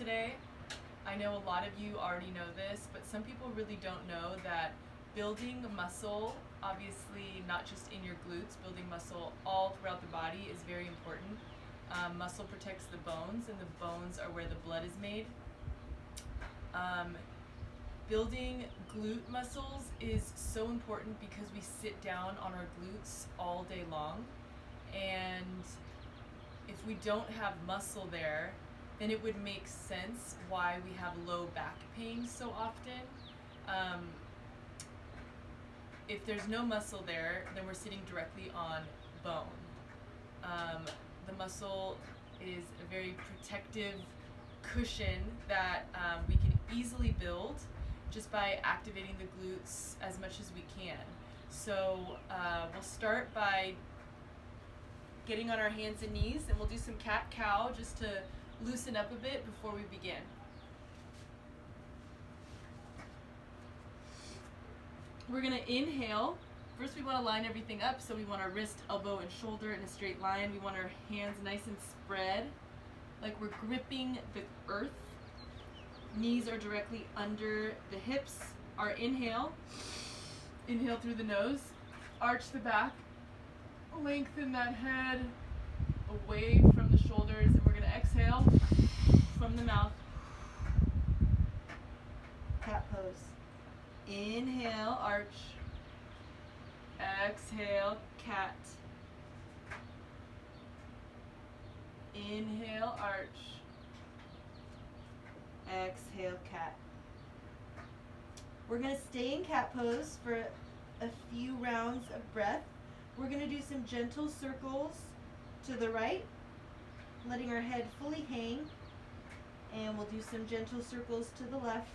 today. I know a lot of you already know this, but some people really don't know that building muscle, obviously not just in your glutes, building muscle all throughout the body is very important. Muscle protects the bones, and the bones are where the blood is made. Building glute muscles is so important because we sit down on our glutes all day long, and if we don't have muscle there, then it would make sense why we have low back pain so often. If there's no muscle there, then we're sitting directly on bone. The muscle is a very protective cushion that we can easily build just by activating the glutes as much as we can. So we'll start by getting on our hands and knees, and we'll do some cat-cow just to loosen up a bit before we begin. We're gonna inhale. First we wanna line everything up, so we want our wrist, elbow, and shoulder in a straight line. We want our hands nice and spread, like we're gripping the earth. Knees are directly under the hips. Our inhale through the nose, arch the back, lengthen that head away from the shoulders, and we're going to exhale from the mouth. Cat pose. Inhale, arch. Exhale, cat. Inhale, arch. Exhale, cat. We're going to stay in cat pose for a few rounds of breath. We're going to do some gentle circles to the right, letting our head fully hang, and we'll do some gentle circles to the left,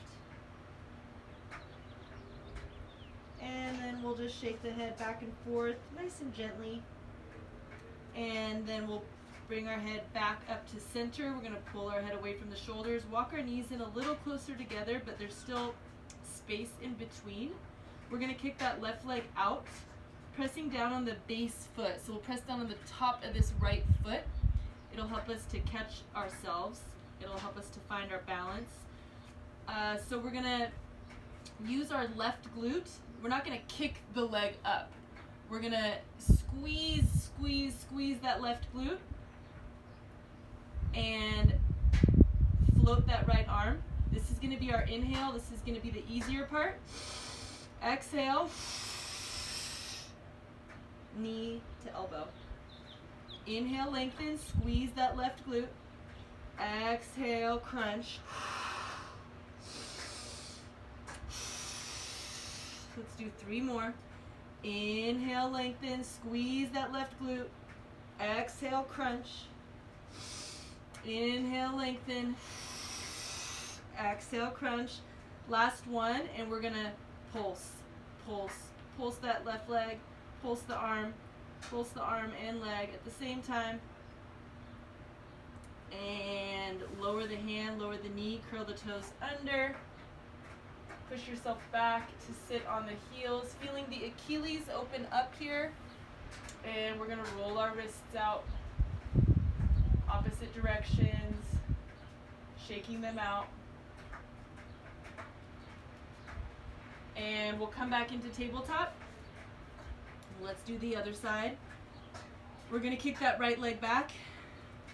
and then we'll just shake the head back and forth nice and gently, and then we'll bring our head back up to center. We're going to pull our head away from the shoulders, walk our knees in a little closer together, but there's still space in between. We're going to kick that left leg out, pressing down on the base foot. So we'll press down on the top of this right foot. It'll help us to catch ourselves. It'll help us to find our balance. So we're going to use our left glute. We're not going to kick the leg up. We're going to squeeze that left glute and float that right arm. This is going to be our inhale. This is going to be the easier part. Exhale, knee to elbow. Inhale, lengthen, squeeze that left glute. Exhale, crunch. Let's do 3 more. Inhale, lengthen, squeeze that left glute. Exhale, crunch. Inhale, lengthen. Exhale, crunch. Last one, and we're gonna pulse that left leg, pulse the arm and leg at the same time, and lower the hand, lower the knee, curl the toes under, push yourself back to sit on the heels, feeling the Achilles open up here, and we're gonna roll our wrists out opposite directions, shaking them out. And we'll come back into tabletop. Let's do the other side. We're gonna kick that right leg back.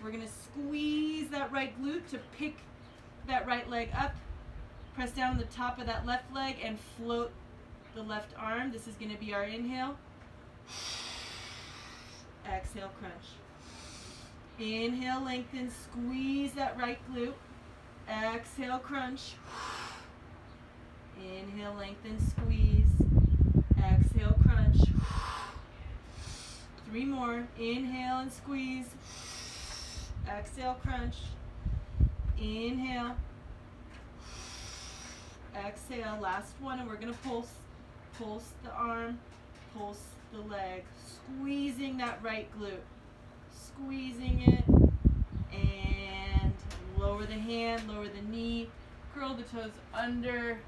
We're gonna squeeze that right glute to pick that right leg up. Press down on the top of that left leg and float the left arm. This is gonna be our inhale. Exhale, crunch. Inhale, lengthen, squeeze that right glute. Exhale, crunch. Inhale, lengthen, squeeze. Exhale, crunch. 3 more. Inhale and squeeze. Exhale, crunch. Inhale. Exhale. Last one, and we're going to pulse. Pulse the arm. Pulse the leg. Squeezing that right glute. Squeezing it. And lower the hand, lower the knee. Curl the toes under.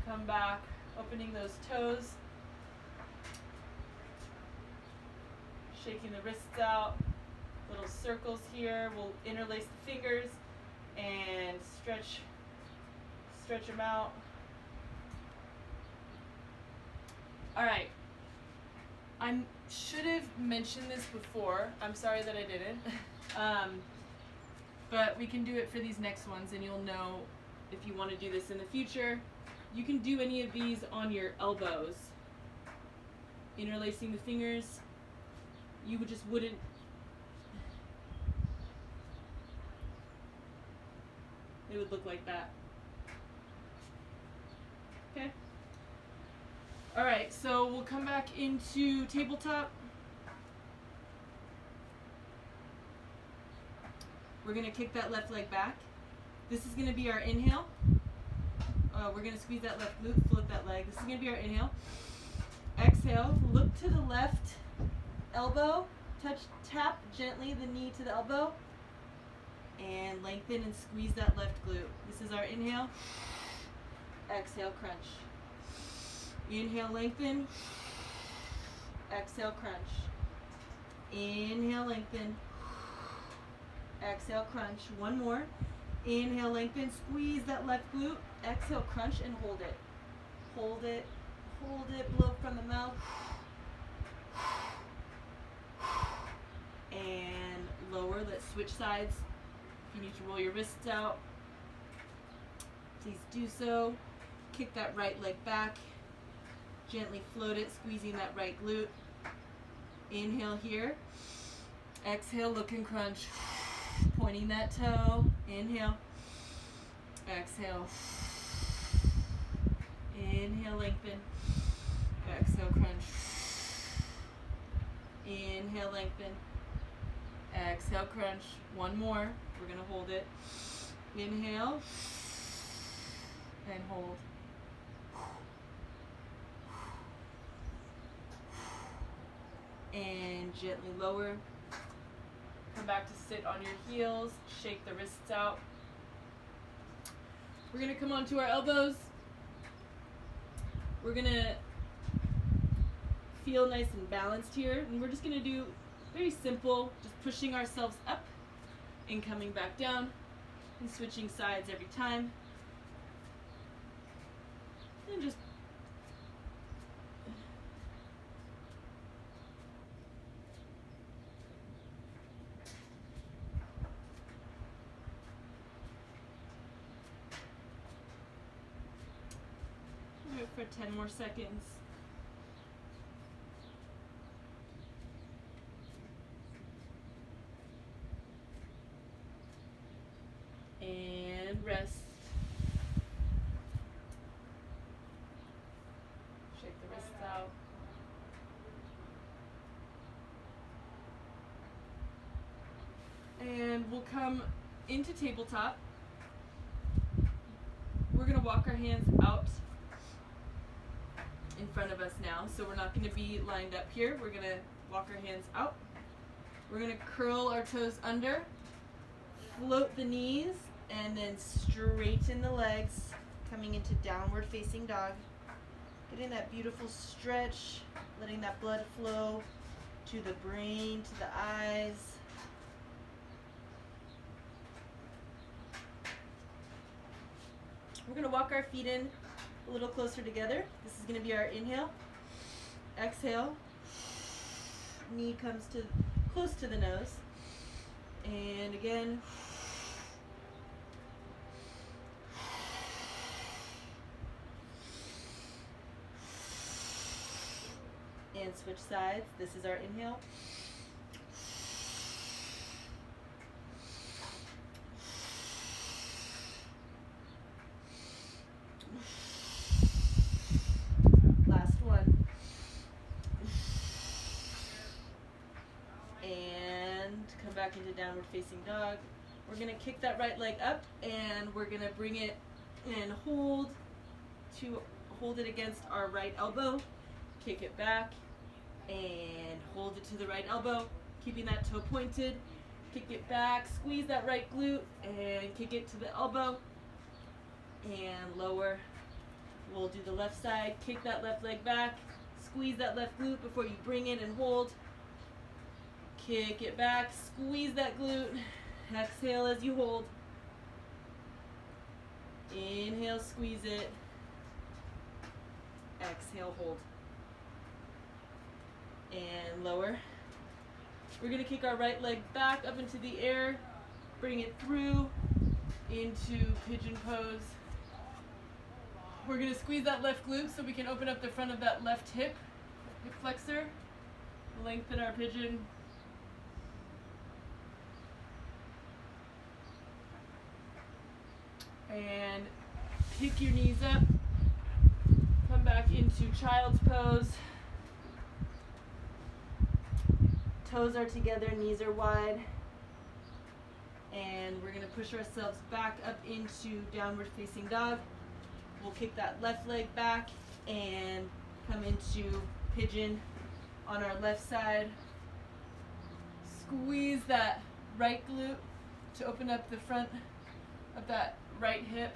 Come back, opening those toes, shaking the wrists out, little circles here. We'll interlace the fingers and stretch them out. All right. I should have mentioned this before. I'm sorry that I didn't. But we can do it for these next ones, and you'll know if you want to do this in the future. You can do any of these on your elbows. Interlacing the fingers. You wouldn't. It would look like that. Okay. All right, so we'll come back into tabletop. We're gonna kick that left leg back. This is gonna be our inhale. We're gonna squeeze that left glute, flip that leg. This is gonna be our inhale. Exhale, look to the left elbow, tap gently the knee to the elbow, and lengthen and squeeze that left glute. This is our inhale. Exhale, crunch. Inhale, lengthen. Exhale, crunch. Inhale, lengthen. Exhale, crunch. One more. Inhale, lengthen. Squeeze that left glute. Exhale, crunch, and hold it. Hold it. Hold it. Blow from the mouth. And lower. Let's switch sides. If you need to roll your wrists out, please do so. Kick that right leg back. Gently float it, squeezing that right glute. Inhale here. Exhale, look and crunch. Pointing that toe. Inhale. Exhale. Inhale, lengthen. Exhale, crunch. Inhale, lengthen. Exhale, crunch. One more. We're going to hold it. Inhale. And hold. And gently lower. Come back to sit on your heels. Shake the wrists out. We're going to come onto our elbows. We're going to feel nice and balanced here. And we're just going to do very simple, just pushing ourselves up and coming back down and switching sides every time. And just do it for 10 more seconds. And rest. Shake the wrists out. And we'll come into tabletop. We're going to walk our hands out in front of us now. So we're not going to be lined up here. We're going to walk our hands out. We're going to curl our toes under, float the knees, and then straighten the legs, coming into downward facing dog. Getting that beautiful stretch, letting that blood flow to the brain, to the eyes. We're going to walk our feet in a little closer together. This is going to be our inhale. Exhale. Knee comes to close to the nose. And again. And switch sides. This is our inhale. Last one. And come back into downward facing dog. We're going to kick that right leg up and we're going to bring it and hold it against our right elbow. Kick it back and hold it to the right elbow, keeping that toe pointed. Kick it back, squeeze that right glute and kick it to the elbow and lower. We'll do the left side, kick that left leg back, squeeze that left glute before you bring it and hold. Kick it back, squeeze that glute, exhale as you hold. Inhale, squeeze it. Exhale, hold. And lower. We're going to kick our right leg back up into the air. Bring it through into pigeon pose. We're going to squeeze that left glute so we can open up the front of that left hip flexor. Lengthen our pigeon. And pick your knees up. Come back into child's pose. Toes are together, knees are wide. And we're going to push ourselves back up into downward facing dog. We'll kick that left leg back and come into pigeon on our left side. Squeeze that right glute to open up the front of that right hip.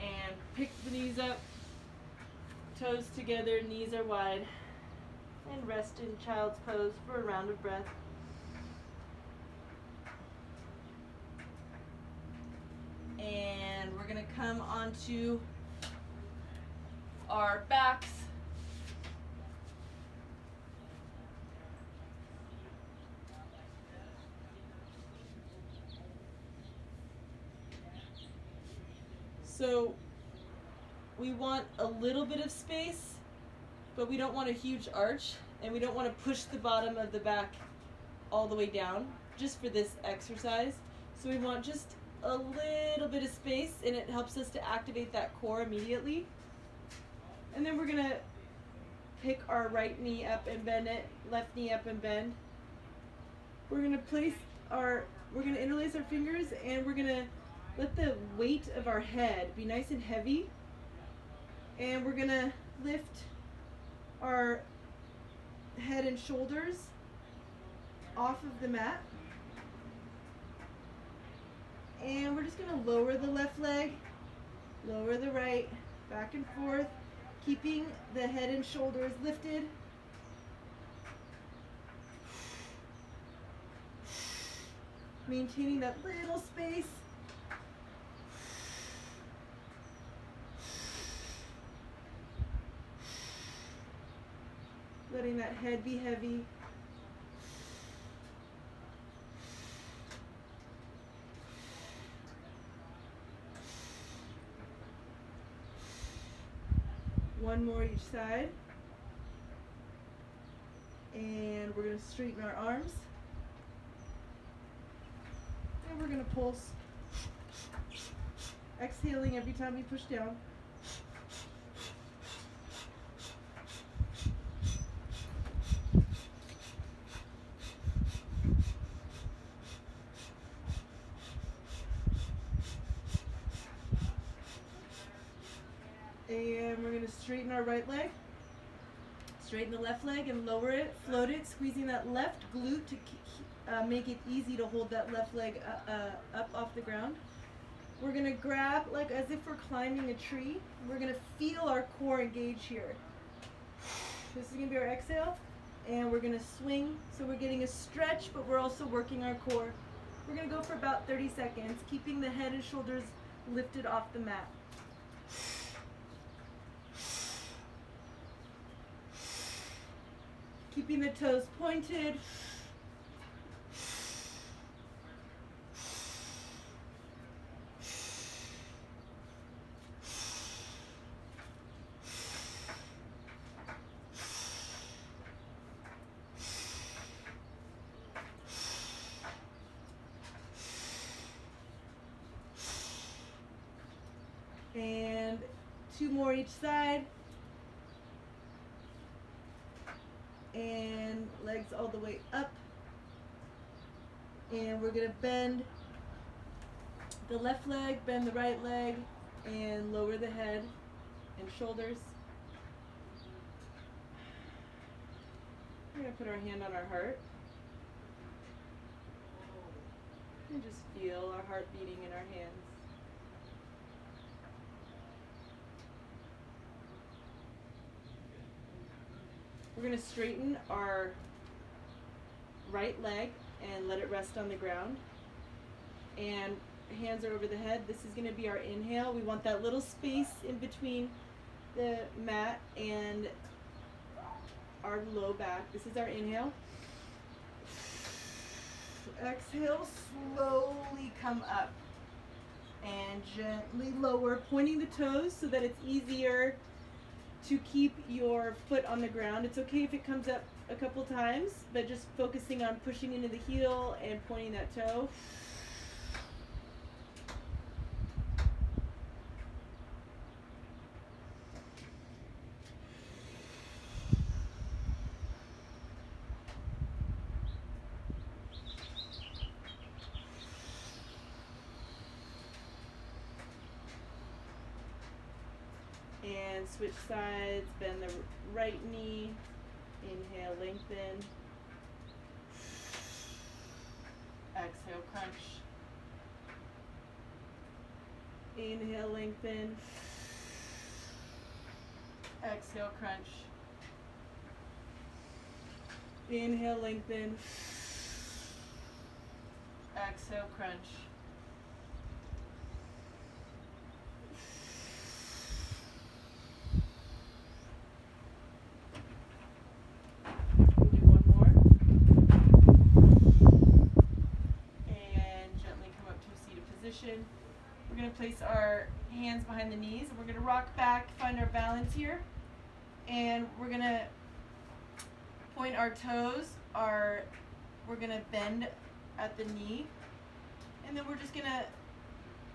And pick the knees up, toes together, knees are wide. And rest in child's pose for a round of breath. And we're going to come onto our backs. So we want a little bit of space, but we don't want a huge arch, and we don't want to push the bottom of the back all the way down just for this exercise. So we want just a little bit of space, and it helps us to activate that core immediately. And then we're going to pick our right knee up and bend it, left knee up and bend. We're going to interlace our fingers, and we're going to let the weight of our head be nice and heavy. And we're going to lift our head and shoulders off of the mat. And we're just going to lower the left leg, lower the right, back and forth, keeping the head and shoulders lifted. Maintaining that little space. Letting that head be heavy. One more each side. And we're going to straighten our arms. And we're going to pulse. Exhaling every time we push down. And we're going to straighten our right leg, straighten the left leg and lower it, float it, squeezing that left glute to make it easy to hold that left leg up off the ground. We're going to grab like as if we're climbing a tree. We're going to feel our core engage here. This is going to be our exhale, and we're going to swing. So we're getting a stretch, but we're also working our core. We're going to go for about 30 seconds, keeping the head and shoulders lifted off the mat. Keeping the toes pointed. And 2 more each side. And legs all the way up. And we're going to bend the left leg, bend the right leg, and lower the head and shoulders. We're going to put our hand on our heart. And just feel our heart beating in our hands. We're going to straighten our right leg and let it rest on the ground. And hands are over the head. This is going to be our inhale. We want that little space in between the mat and our low back. This is our inhale. Exhale, slowly come up and gently lower, pointing the toes so that it's easier to keep your foot on the ground. It's okay if it comes up a couple times, but just focusing on pushing into the heel and pointing that toe. And switch sides, bend the right knee, inhale, lengthen, exhale, crunch, inhale, lengthen, exhale, crunch, inhale, lengthen, exhale, crunch. We're going to place our hands behind the knees and we're going to rock back, find our balance here, and we're going to point our toes, we're going to bend at the knee, and then we're just going to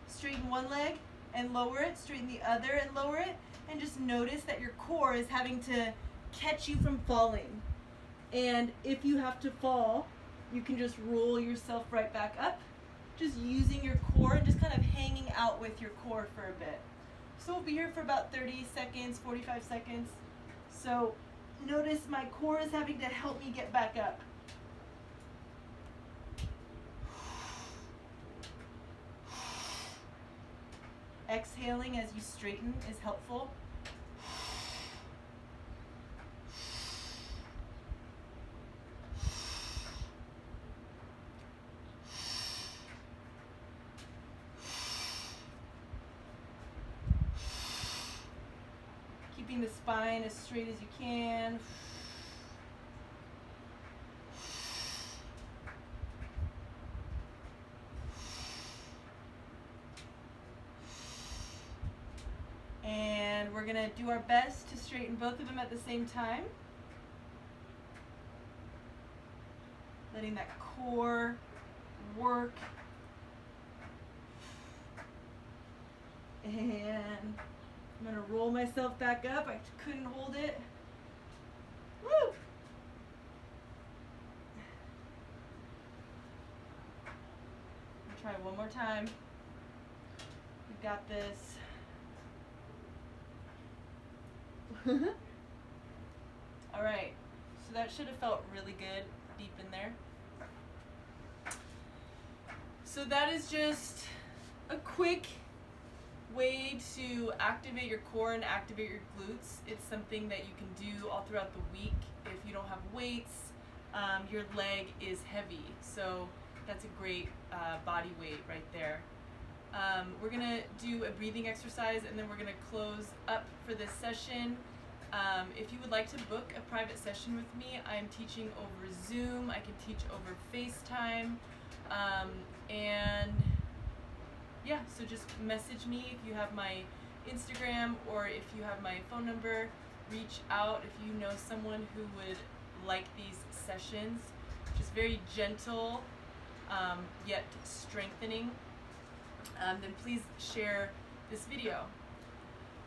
straighten one leg and lower it, straighten the other and lower it, and just notice that your core is having to catch you from falling. And if you have to fall, you can just roll yourself right back up, just using your core and just kind of hanging out with your core for a bit. So we'll be here for about 30 seconds, 45 seconds. So notice my core is having to help me get back up. Exhaling as you straighten is helpful. Keeping the spine as straight as you can. And we're going to do our best to straighten both of them at the same time. Letting that core work. And I'm going to roll myself back up. I couldn't hold it. Woo! I'll try one more time. We got this. All right. So that should have felt really good deep in there. So that is just a quick way to activate your core and activate your glutes. It's something that you can do all throughout the week. If you don't have weights, your leg is heavy, so that's a great body weight right there. We're gonna do a breathing exercise and then we're gonna close up for this session. If you would like to book a private session with me, I'm teaching over Zoom. I can teach over FaceTime, and yeah, so just message me if you have my Instagram or if you have my phone number. Reach out if you know someone who would like these sessions. Just very gentle, yet strengthening. Then please share this video.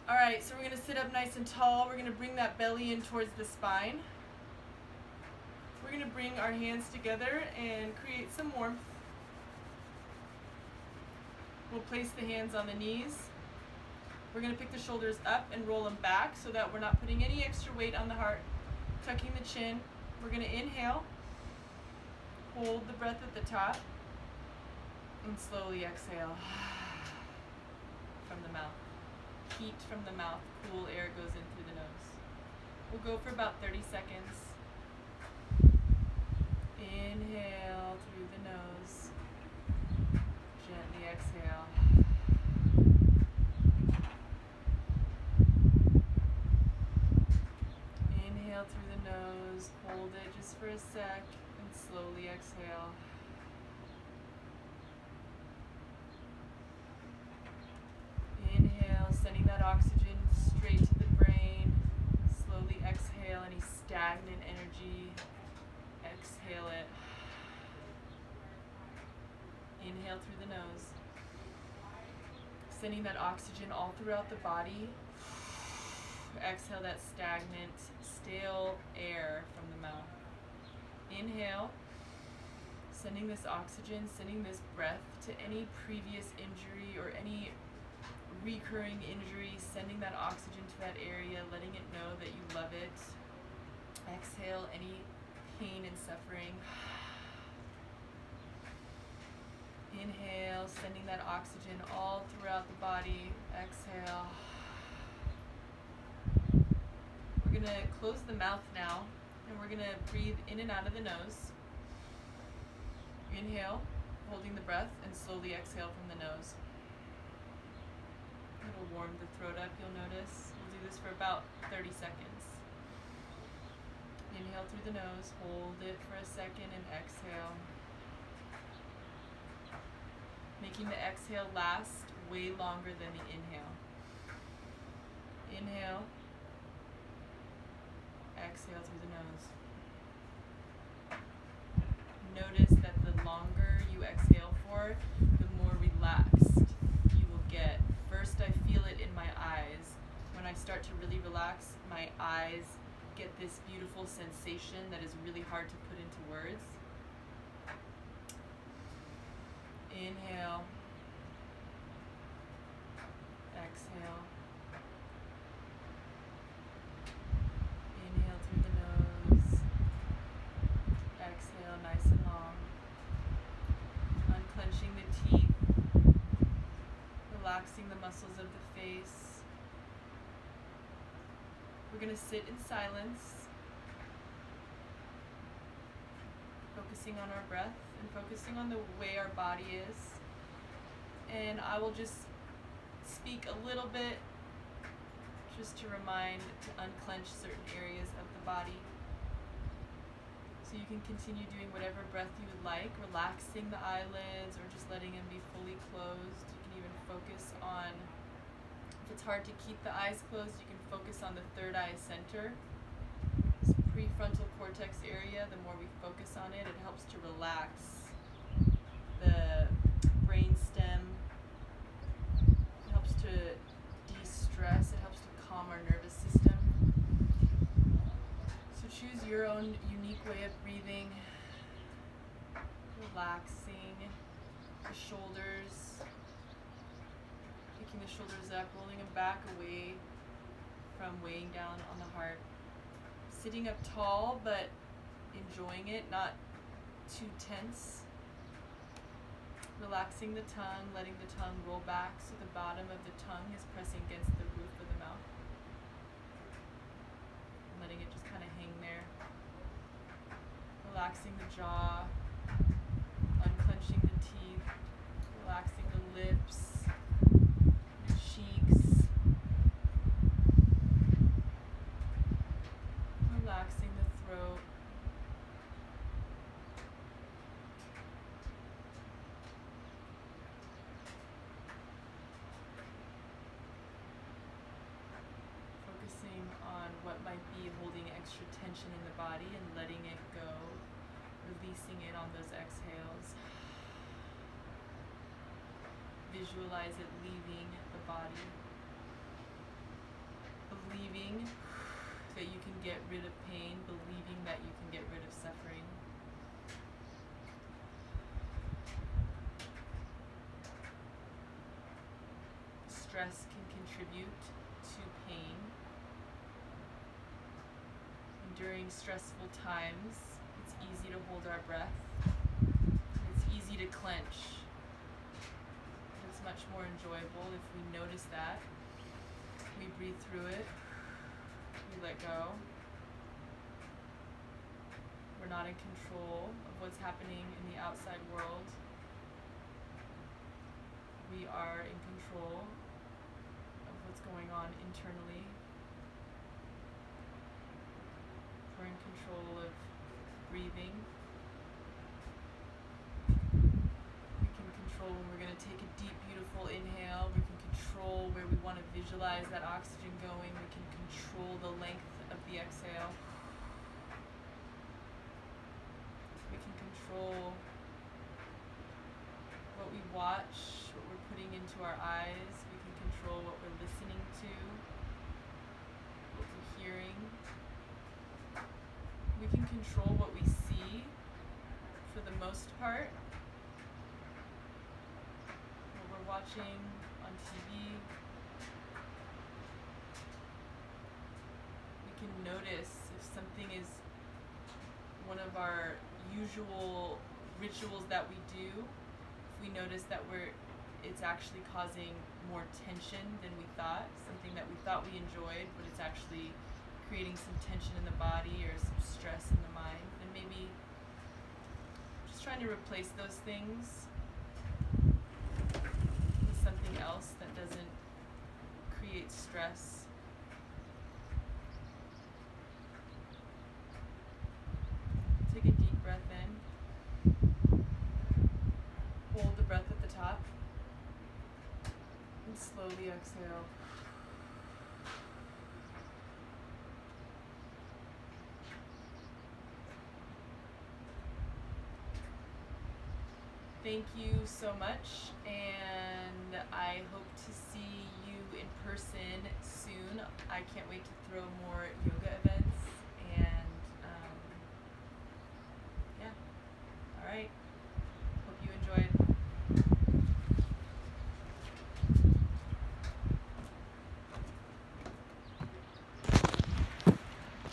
All right, so we're gonna sit up nice and tall. We're gonna bring that belly in towards the spine. We're gonna bring our hands together and create some warmth. We'll place the hands on the knees. We're going to pick the shoulders up and roll them back so that we're not putting any extra weight on the heart. Tucking the chin. We're going to inhale. Hold the breath at the top. And slowly exhale from the mouth. Heat from the mouth. Cool air goes in through the nose. We'll go for about 30 seconds. Inhale. through the nose, hold it just for a sec, and slowly exhale. Inhale, sending that oxygen straight to the brain. Slowly exhale any stagnant energy. Exhale it. Inhale through the nose. Sending that oxygen all throughout the body. Exhale that stagnant, stale air from the mouth. Inhale, sending this oxygen, sending this breath to any previous injury or any recurring injury, sending that oxygen to that area, letting it know that you love it. Exhale any pain and suffering. Inhale, sending that oxygen all throughout the body. Exhale. We're going to close the mouth now, and we're going to breathe in and out of the nose. Inhale, holding the breath, and slowly exhale from the nose. It'll warm the throat up, you'll notice. We'll do this for about 30 seconds. Inhale through the nose, hold it for a second, and exhale. Making the exhale last way longer than the inhale. Inhale. Exhale through the nose. Notice that the longer you exhale for, the more relaxed you will get. First, I feel it in my eyes. When I start to really relax, my eyes get this beautiful sensation that is really hard to put into words. Inhale. Exhale. Inhale through the nose. Exhale nice and long. Unclenching the teeth. Relaxing the muscles of the face. We're going to sit in silence, focusing on our breath and focusing on the way our body is. And I will just speak a little bit just to remind to unclench certain areas of the body. So you can continue doing whatever breath you would like, relaxing the eyelids or just letting them be fully closed. You can even focus on, if it's hard to keep the eyes closed, you can focus on the third eye center. This prefrontal cortex area, the more we focus on it, it helps to relax the brain stem. It helps to de-stress. It helps to calm our nervous system. So choose your own unique way of breathing. Relaxing the shoulders. Picking the shoulders up, rolling them back away from weighing down on the heart. Sitting up tall, but enjoying it, not too tense. Relaxing the tongue, letting the tongue roll back so the bottom of the tongue is pressing against the roof of the mouth. And letting it just kind of hang there. Relaxing the jaw, unclenching the teeth, relaxing the lips, the cheeks, relaxing the throat. Focusing on what might be holding extra tension in the body and letting it go, releasing it on those exhales. Visualize it leaving the body. Believing that you can get rid of pain, believing that you can get rid of suffering. Stress can contribute to pain. And during stressful times, it's easy to hold our breath. It's easy to clench. It's much more enjoyable if we notice that. We breathe through it. We let go. We're not in control of what's happening in the outside world. We are in control of what's going on internally. We're breathing. We can control when we're going to take a deep, beautiful inhale. We can control where we want to visualize that oxygen going. We can control the length of the exhale. We can control what we watch, what we're putting into our eyes. We can control what we're listening to, what we're hearing. We can control what we see for the most part. What we're watching on TV. We can notice if something is one of our usual rituals that we do. If we notice that it's actually causing more tension than we thought, something that we thought we enjoyed, but it's actually creating some tension in the body or some stress in the mind, then maybe just trying to replace those things with something else that doesn't create stress. Take a deep breath in. Hold the breath at the top. And slowly exhale. Thank you so much, and I hope to see you in person soon. I can't wait to throw more yoga events